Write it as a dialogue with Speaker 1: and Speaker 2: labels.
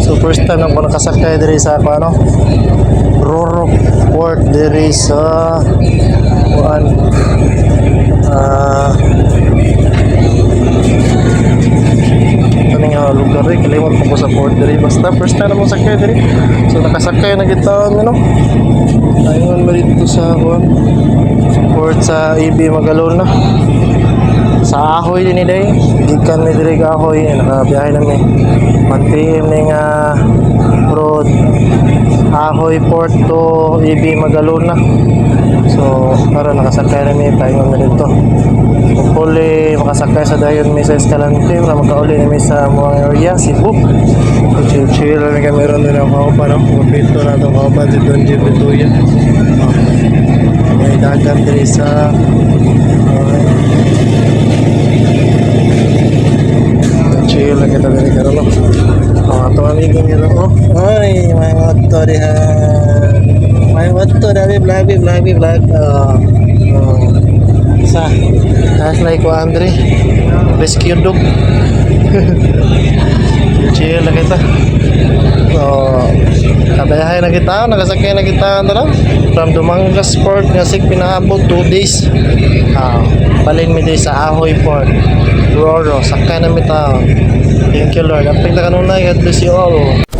Speaker 1: So first time na ko nakasakay diri sa Roro Port diri sa kuan lugar rin, kalimot ko sa port diri. Basta first time na mo sakay diri. So nakasakay na kita ayun ba dito sa port sa EB Magalona. Sa Ahoy din day, gikan ni diri ka Ahoy, nakabiyahe nami. Mag-PM ning road Ahoy Port to EB Magalona. So para nakasakay nami paingon na dito. Hopefully makasakay sa dayon mi sa Escalante para makauli nami sa mga area Cebu. Chill lang kami ron din ang kaupa Mapito na itong kaupa dito ang Jibituya. May dagat diri sa chill lang kita diri karon ato amigo nila ay may motor diha. May motor dali vlog sa aslay ko Andre rescue dog. Chill lang kita. So kabayahay na kita, nakasakay na kita from Dumangas Port nga sig pinaabot 2 days. Balin mi sa Ahoy Port Roro sakay na mi ta. Thank you Lord. Aping ta kanunay, God bless you all.